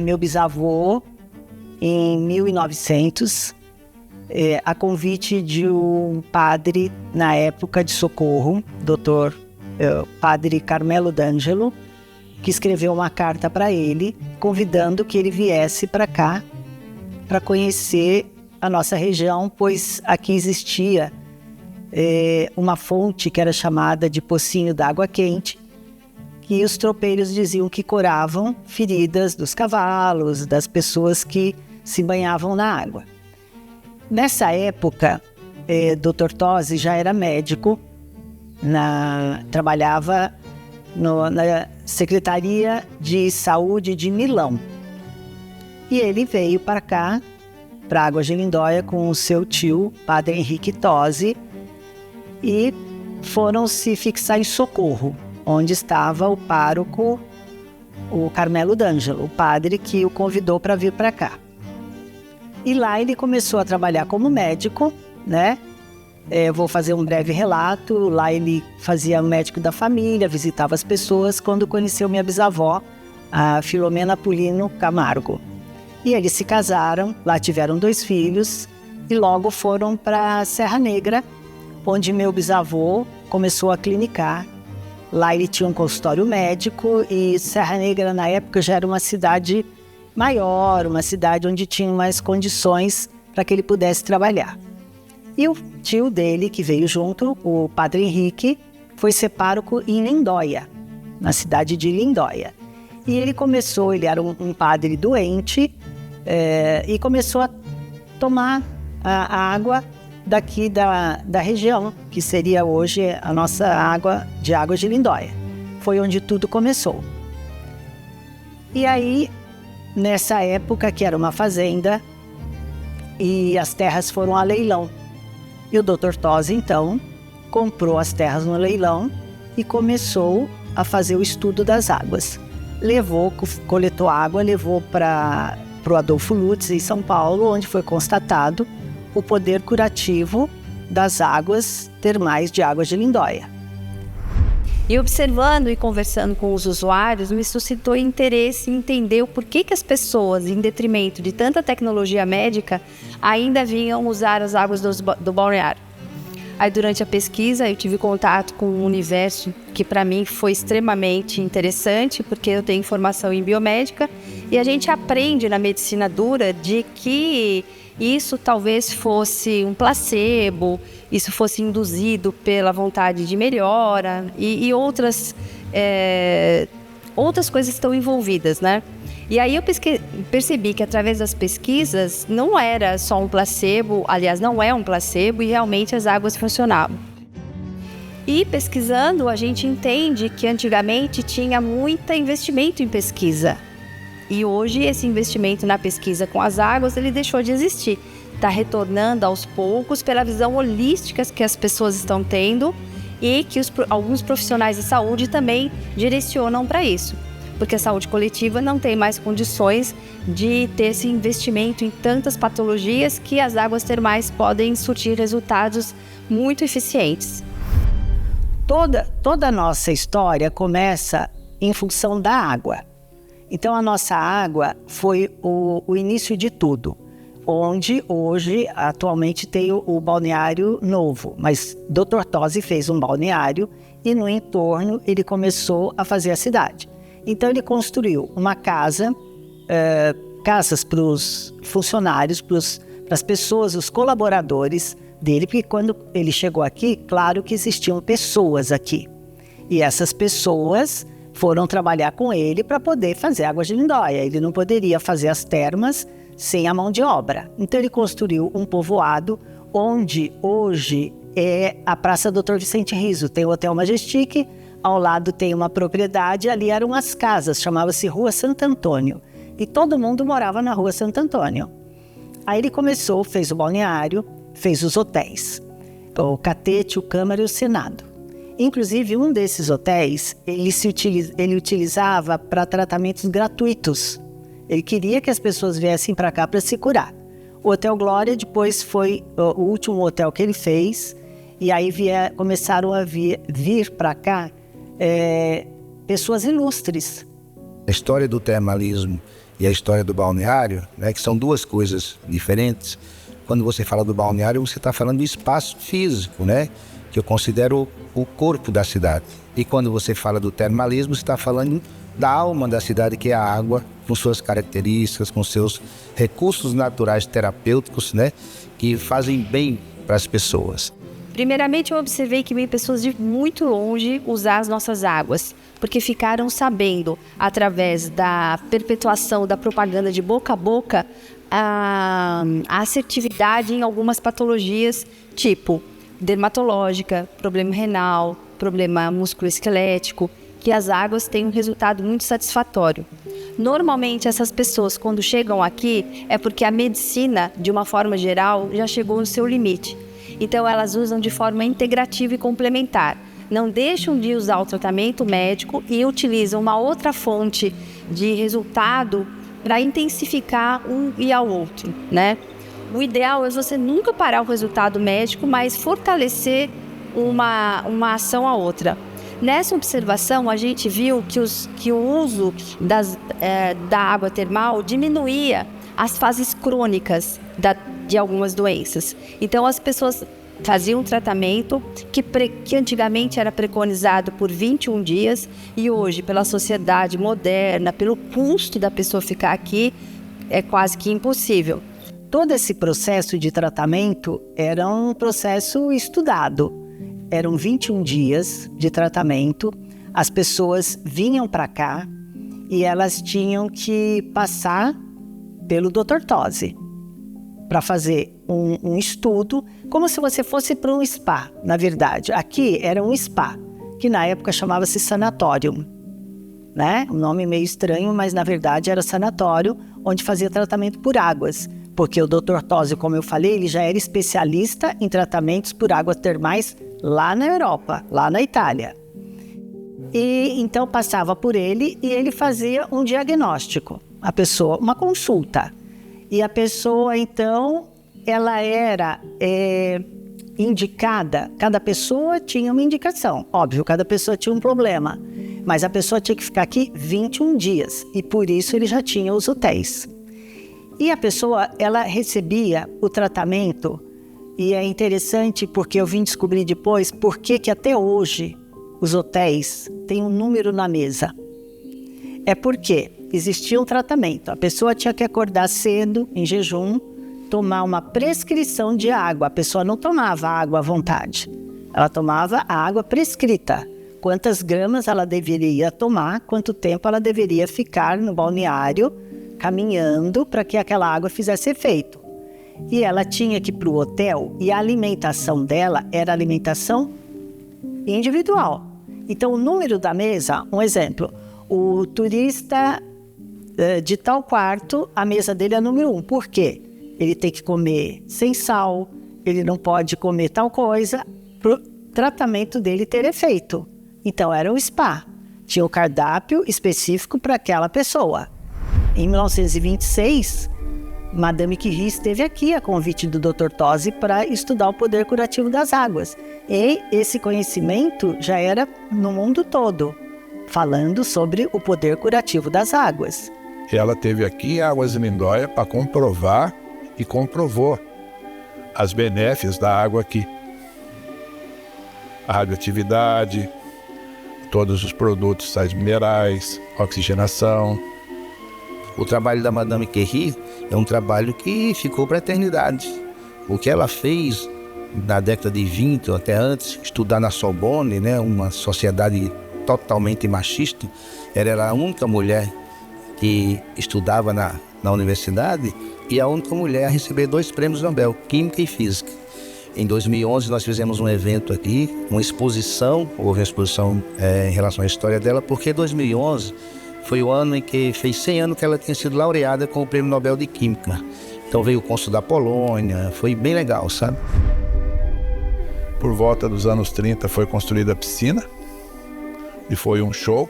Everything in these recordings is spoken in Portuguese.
meu bisavô em 1900, a convite de um padre na época de Socorro, padre Carmelo D'Angelo, que escreveu uma carta para ele, convidando que ele viesse para cá para conhecer a nossa região, pois aqui existia uma fonte que era chamada de Pocinho d'Água Quente, que os tropeiros diziam que curavam feridas dos cavalos, das pessoas que se banhavam na água. Nessa época, Dr. Tosi já era médico, trabalhava na Secretaria de Saúde de Milão. E ele veio para cá, para Águas de Lindóia, com o seu tio, Padre Henrique Tosi, e foram se fixar em Socorro, onde estava o pároco, o Carmelo D'Angelo, o padre que o convidou para vir para cá. E lá ele começou a trabalhar como médico, né? Vou fazer um breve relato. Lá ele fazia médico da família, visitava as pessoas, quando conheceu minha bisavó, a Filomena Apolino Camargo. E eles se casaram, lá tiveram 2 filhos e logo foram para Serra Negra, onde meu bisavô começou a clinicar. Lá ele tinha um consultório médico e Serra Negra na época já era uma cidade maior, uma cidade onde tinha mais condições para que ele pudesse trabalhar. E o tio dele, que veio junto, o Padre Henrique, foi ser pároco em Lindóia, na cidade de Lindóia. E ele era um padre doente, e começou a tomar a água daqui da região, que seria hoje a nossa água de Águas de Lindóia. Foi onde tudo começou. E aí, nessa época, que era uma fazenda, e as terras foram a leilão. E o Dr. Tosi, então, comprou as terras no leilão e começou a fazer o estudo das águas. Coletou água, levou para o Adolfo Lutz, em São Paulo, onde foi constatado o poder curativo das águas termais de Águas de Lindóia. E observando e conversando com os usuários, me suscitou interesse em entender o porquê que as pessoas, em detrimento de tanta tecnologia médica, ainda vinham usar as águas do balneário. Aí, durante a pesquisa, eu tive contato com um universo que, para mim, foi extremamente interessante, porque eu tenho formação em biomédica e a gente aprende na medicina dura de que isso talvez fosse um placebo, isso fosse induzido pela vontade de melhora e outras coisas estão envolvidas, né? E aí eu percebi que através das pesquisas não era só um placebo, aliás, não é um placebo, e realmente as águas funcionavam. E pesquisando, a gente entende que antigamente tinha muito investimento em pesquisa. E hoje esse investimento na pesquisa com as águas, ele deixou de existir. Está retornando aos poucos pela visão holística que as pessoas estão tendo e que alguns profissionais de saúde também direcionam para isso. Porque a saúde coletiva não tem mais condições de ter esse investimento em tantas patologias que as águas termais podem surtir resultados muito eficientes. Toda a nossa história começa em função da água. Então a nossa água foi o início de tudo, onde hoje atualmente tem o balneário novo, mas Dr. Tosi fez um balneário e no entorno ele começou a fazer a cidade. Então ele construiu uma casas para os funcionários, para as pessoas, os colaboradores dele, porque quando ele chegou aqui, claro que existiam pessoas aqui. E essas pessoas foram trabalhar com ele para poder fazer Águas de Lindóia. Ele não poderia fazer as termas sem a mão de obra. Então ele construiu um povoado onde hoje é a Praça Dr. Vicente Riso. Tem o Hotel Majestic, ao lado tem uma propriedade, ali eram as casas, chamava-se Rua Santo Antônio. E todo mundo morava na Rua Santo Antônio. Aí ele começou, fez o balneário, fez os hotéis. O Catete, o Câmara e o Senado. Inclusive, um desses hotéis, ele utilizava para tratamentos gratuitos. Ele queria que as pessoas viessem para cá para se curar. O Hotel Glória depois foi o último hotel que ele fez, e aí começaram a vir para cá pessoas ilustres. A história do termalismo e a história do balneário, né, que são duas coisas diferentes. Quando você fala do balneário, você está falando do espaço físico, né, que eu considero o corpo da cidade. E quando você fala do termalismo, você está falando da alma da cidade, que é a água, com suas características, com seus recursos naturais terapêuticos, né, que fazem bem para as pessoas. Primeiramente, eu observei que veio pessoas de muito longe usar as nossas águas, porque ficaram sabendo, através da perpetuação da propaganda de boca a boca, a assertividade em algumas patologias, tipo dermatológica, problema renal, problema musculoesquelético, que as águas têm um resultado muito satisfatório. Normalmente, essas pessoas, quando chegam aqui, é porque a medicina, de uma forma geral, já chegou no seu limite. Então, elas usam de forma integrativa e complementar. Não deixam de usar o tratamento médico e utilizam uma outra fonte de resultado para intensificar um e ao outro, né? O ideal é você nunca parar o resultado médico, mas fortalecer uma ação à outra. Nessa observação, a gente viu que o uso da água termal diminuía as fases crônicas de algumas doenças. Então, as pessoas faziam um tratamento que antigamente era preconizado por 21 dias e hoje, pela sociedade moderna, pelo custo da pessoa ficar aqui, é quase que impossível. Todo esse processo de tratamento era um processo estudado. Eram 21 dias de tratamento, as pessoas vinham para cá e elas tinham que passar pelo Dr. Tosi para fazer um estudo, como se você fosse para um spa, na verdade. Aqui era um spa, que na época chamava-se sanatório, né? Um nome meio estranho, mas na verdade era sanatório, onde fazia tratamento por águas. Porque o Dr. Tosi, como eu falei, ele já era especialista em tratamentos por águas termais lá na Europa, lá na Itália. E então passava por ele e ele fazia um diagnóstico, a pessoa, uma consulta. E a pessoa, então, ela era indicada, cada pessoa tinha uma indicação. Óbvio, cada pessoa tinha um problema, mas a pessoa tinha que ficar aqui 21 dias e por isso ele já tinha os hotéis. E a pessoa, ela recebia o tratamento, e é interessante porque eu vim descobrir depois por que até hoje os hotéis têm um número na mesa. É porque existia um tratamento, a pessoa tinha que acordar cedo, em jejum, tomar uma prescrição de água. A pessoa não tomava água à vontade, ela tomava a água prescrita. Quantas gramas ela deveria tomar, quanto tempo ela deveria ficar no balneário, caminhando para que aquela água fizesse efeito. E ela tinha que ir para o hotel e a alimentação dela era alimentação individual. Então, o número da mesa, um exemplo, o turista de tal quarto, a mesa dele é número 1. Por quê? Ele tem que comer sem sal, ele não pode comer tal coisa para o tratamento dele ter efeito. Então, era um spa. Tinha um cardápio específico para aquela pessoa. Em 1926, Madame Curie esteve aqui a convite do Dr. Tosi para estudar o poder curativo das águas. E esse conhecimento já era no mundo todo, falando sobre o poder curativo das águas. Ela esteve aqui em Águas de Lindóia para comprovar e comprovou as benéficas da água aqui. A radioatividade, todos os produtos, sais minerais, oxigenação. O trabalho da Madame Curie é um trabalho que ficou para a eternidade. O que ela fez na década de 20 ou até antes, estudar na Sorbonne, né, uma sociedade totalmente machista, ela era a única mulher que estudava na universidade e a única mulher a receber 2 prêmios Nobel, Química e Física. Em 2011 nós fizemos um evento aqui, uma exposição, houve uma exposição em relação à história dela, porque 2011 foi o ano em que fez 100 anos que ela tinha sido laureada com o Prêmio Nobel de Química. Então veio o cônsul da Polônia, foi bem legal, sabe? Por volta dos anos 30 foi construída a piscina e foi um show,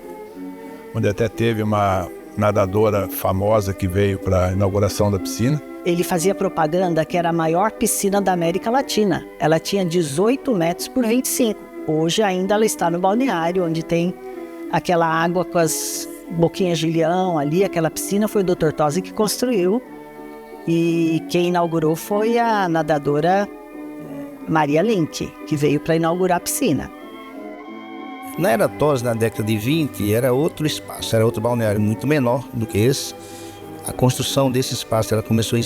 onde até teve uma nadadora famosa que veio para a inauguração da piscina. Ele fazia propaganda que era a maior piscina da América Latina. Ela tinha 18 metros por 25. Hoje ainda ela está no balneário, onde tem aquela água com as Boquinhas de Leão, ali, aquela piscina, foi o Dr. Tosi que construiu. E quem inaugurou foi a nadadora Maria Lenk, que veio para inaugurar a piscina. Na Era Tosi, na década de 20, era outro espaço, era outro balneário muito menor do que esse. A construção desse espaço ela começou em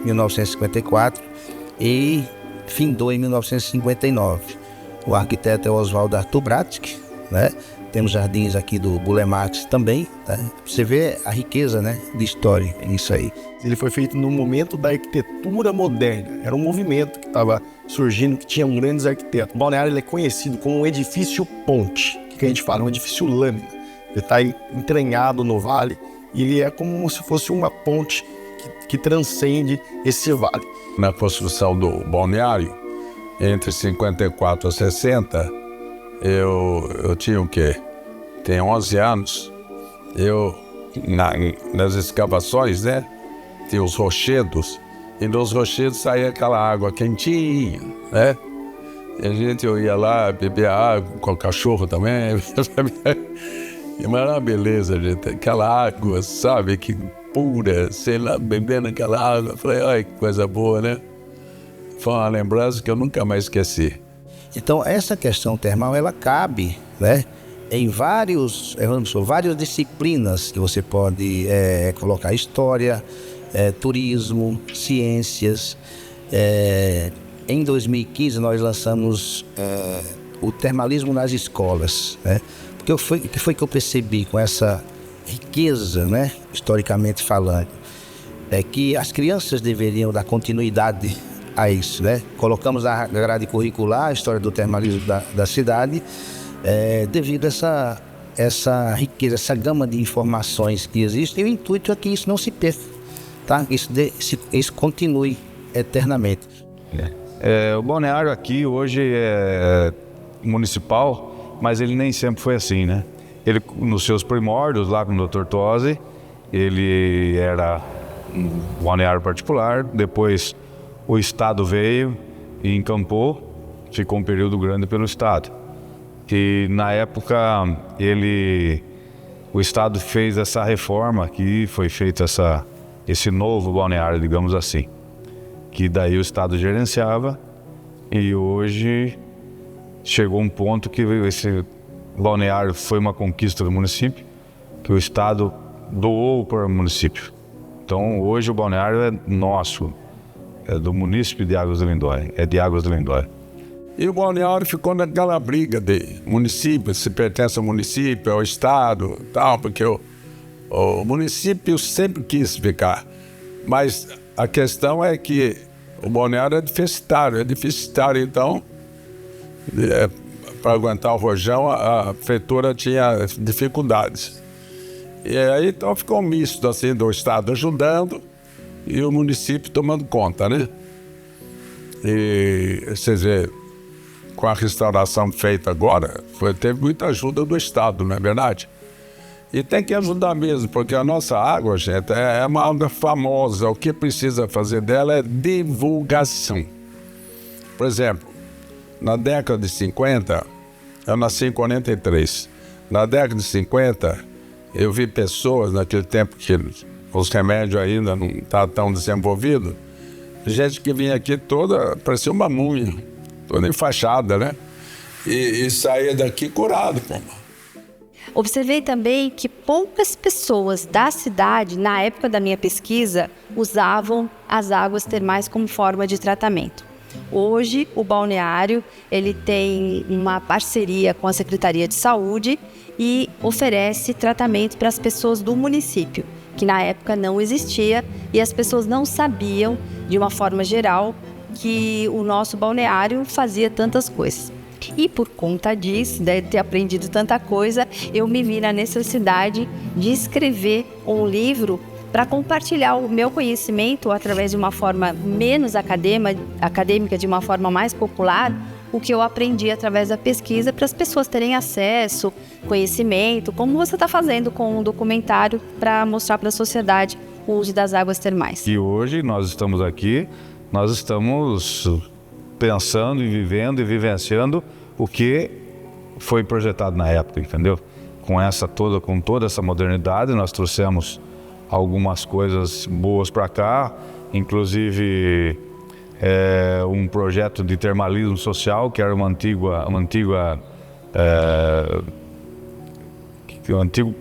1954, e findou em 1959. O arquiteto é Oswaldo Arthur Bratic, né? Temos jardins aqui do Burle Marx também, né? Você vê a riqueza, né, de história nisso aí. Ele foi feito no momento da arquitetura moderna. Era um movimento que estava surgindo, que tinha grandes arquitetos. O balneário ele é conhecido como um edifício ponte. O que a gente fala? Um edifício lâmina. Ele está entranhado no vale e ele é como se fosse uma ponte que transcende esse vale. Na construção do balneário, entre 54 a 60, eu tinha o quê? Tenho 11 anos. Nas escavações, né? Tinha os rochedos, e nos rochedos saía aquela água quentinha, né? E a gente ia lá beber água com o cachorro também. Mas era uma beleza, gente. Aquela água, sabe, que pura, sei lá, bebendo aquela água. Falei, ai, que coisa boa, né? Foi uma lembrança que eu nunca mais esqueci. Então, essa questão termal, ela cabe, né, em várias disciplinas que você pode colocar: história, turismo, ciências. Em 2015, nós lançamos o termalismo nas escolas, né? Porque o que foi que eu percebi com essa riqueza, né, historicamente falando, é que as crianças deveriam dar continuidade a isso, né? Colocamos na grade curricular a história do termalismo da cidade, devido a essa riqueza, essa gama de informações que existe. E o intuito é que isso não se perca, tá? Isso continue eternamente. O balneário aqui hoje é municipal, mas ele nem sempre foi assim, né? Ele, nos seus primórdios, lá com o Dr. Tosi, ele era um balneário particular. Depois o Estado veio e encampou, ficou um período grande pelo Estado. E na época o Estado fez essa reforma aqui, foi feito esse novo balneário, digamos assim, que daí o Estado gerenciava, e hoje chegou um ponto que esse balneário foi uma conquista do município, que o Estado doou para o município. Então hoje o balneário é nosso, é do município de Águas de Lindóia, é de Águas de Lindóia. E o balneário ficou naquela briga de município, se pertence ao município, ao Estado, tal, porque o município sempre quis ficar. Mas a questão é que o balneário é deficitário, então, para aguentar o rojão, a prefeitura tinha dificuldades. E aí então ficou um misto assim, do Estado ajudando e o município tomando conta, né? E vocês vê, com a restauração feita agora, teve muita ajuda do Estado, não é verdade? E tem que ajudar mesmo, porque a nossa água, gente, é uma água famosa. O que precisa fazer dela é divulgação. Por exemplo, na década de 50, eu nasci em 43. Na década de 50, eu vi pessoas, naquele tempo que os remédios ainda não estavam tão desenvolvidos, gente que vinha aqui toda, parecia uma múmia, toda enfaixada, né? E saía daqui curado, pô. Observei também que poucas pessoas da cidade, na época da minha pesquisa, usavam as águas termais como forma de tratamento. Hoje, o balneário ele tem uma parceria com a Secretaria de Saúde e oferece tratamento para as pessoas do município, que na época não existia e as pessoas não sabiam, de uma forma geral, que o nosso balneário fazia tantas coisas. E por conta disso, de ter aprendido tanta coisa, eu me vi na necessidade de escrever um livro para compartilhar o meu conhecimento através de uma forma menos acadêmica, de uma forma mais popular, o que eu aprendi através da pesquisa, para as pessoas terem acesso, conhecimento, como você está fazendo com um documentário para mostrar para a sociedade o uso das águas termais. E hoje nós estamos aqui, nós estamos pensando e vivendo e vivenciando o que foi projetado na época, entendeu? com toda essa modernidade, nós trouxemos algumas coisas boas para cá, inclusive um projeto de termalismo social, que era um antigo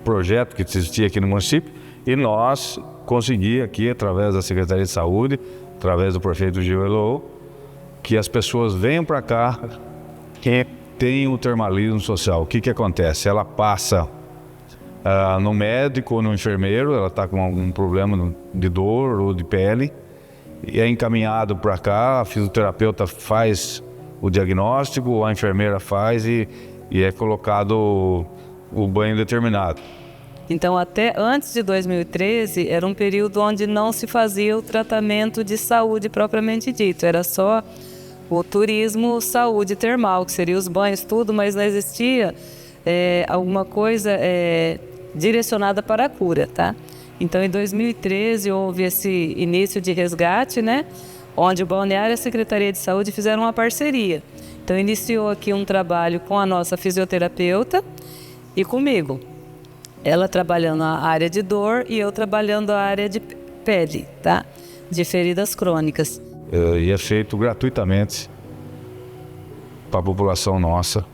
projeto que existia aqui no município, e nós conseguimos aqui, através da Secretaria de Saúde, através do prefeito Gil Elô, que as pessoas venham para cá e tenham o termalismo social. O que acontece? Ela passa no médico ou no enfermeiro, ela está com algum problema de dor ou de pele, e é encaminhado para cá, a fisioterapeuta faz o diagnóstico, a enfermeira faz e é colocado o banho determinado. Então, até antes de 2013, era um período onde não se fazia o tratamento de saúde propriamente dito, era só o turismo saúde termal, que seria os banhos, tudo, mas não existia alguma coisa direcionada para a cura, tá? Então, em 2013, houve esse início de resgate, né? Onde o Balneário e a Secretaria de Saúde fizeram uma parceria. Então, iniciou aqui um trabalho com a nossa fisioterapeuta e comigo. Ela trabalhando a área de dor e eu trabalhando a área de pele, tá? De feridas crônicas. E é feito gratuitamente para a população nossa.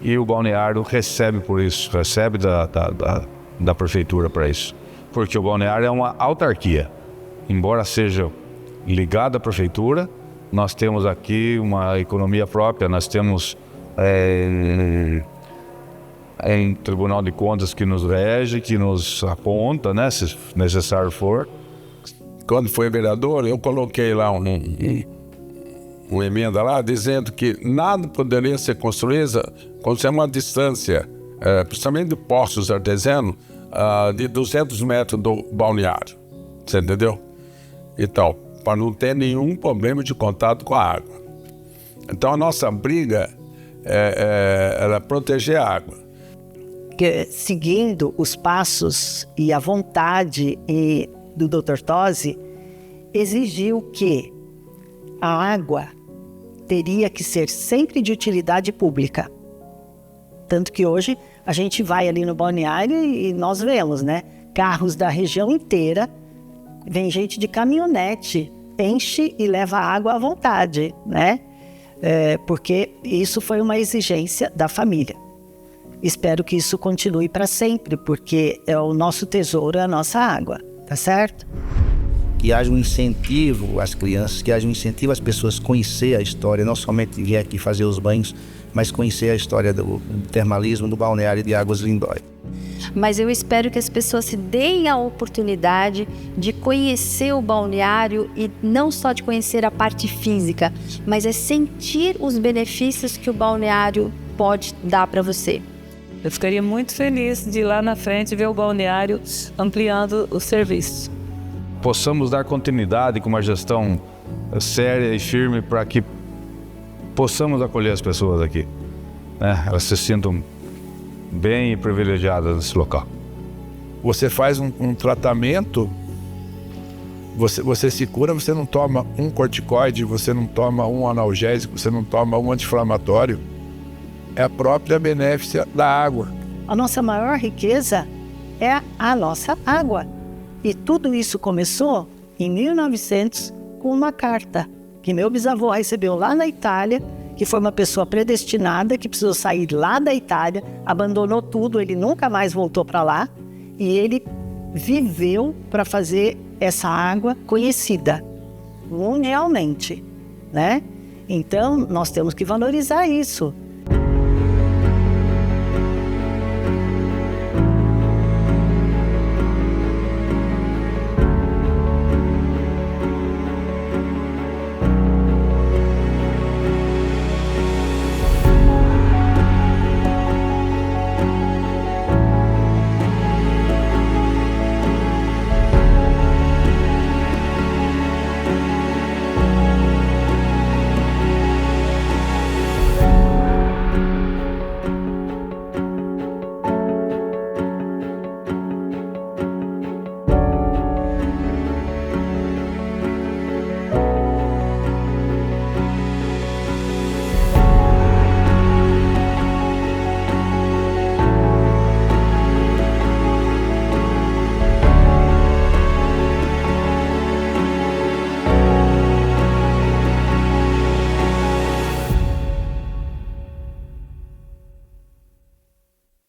E o balneário recebe por isso, recebe da prefeitura para isso. Porque o balneário é uma autarquia. Embora seja ligado à prefeitura, nós temos aqui uma economia própria, nós temos em Tribunal de Contas que nos rege, que nos aponta, né, se necessário for. Quando foi vereador, eu coloquei lá uma emenda lá dizendo que nada poderia ser construído quando tem uma distância, principalmente de poços artesianos, de 200 metros do balneário. Você entendeu? Então, para não ter nenhum problema de contato com a água. Então, a nossa briga era proteger a água. Seguindo os passos e a vontade do Dr. Tosi, exigiu que a água teria que ser sempre de utilidade pública. Tanto que hoje a gente vai ali no balneário e nós vemos, né? Carros da região inteira, vem gente de caminhonete, enche e leva água à vontade, né? Porque isso foi uma exigência da família. Espero que isso continue para sempre, porque é o nosso tesouro, é a nossa água, tá certo? Que haja um incentivo às crianças, que haja um incentivo às pessoas conhecer a história, não somente vir aqui fazer os banhos, mas conhecer a história do termalismo do balneário de Águas Lindóia. Mas eu espero que as pessoas se deem a oportunidade de conhecer o balneário e não só de conhecer a parte física, mas é sentir os benefícios que o balneário pode dar para você. Eu ficaria muito feliz de ir lá na frente ver o balneário ampliando os serviços. Possamos dar continuidade com uma gestão séria e firme para que possamos acolher as pessoas aqui, né? Elas se sintam bem privilegiadas nesse local. Você faz um tratamento, você se cura, você não toma um corticoide, você não toma um analgésico, você não toma um anti-inflamatório. É a própria benéfica da água. A nossa maior riqueza é a nossa água. E tudo isso começou em 1900 com uma carta que meu bisavô recebeu lá na Itália, que foi uma pessoa predestinada, que precisou sair lá da Itália, abandonou tudo, ele nunca mais voltou para lá, e ele viveu para fazer essa água conhecida mundialmente, né? Então, nós temos que valorizar isso.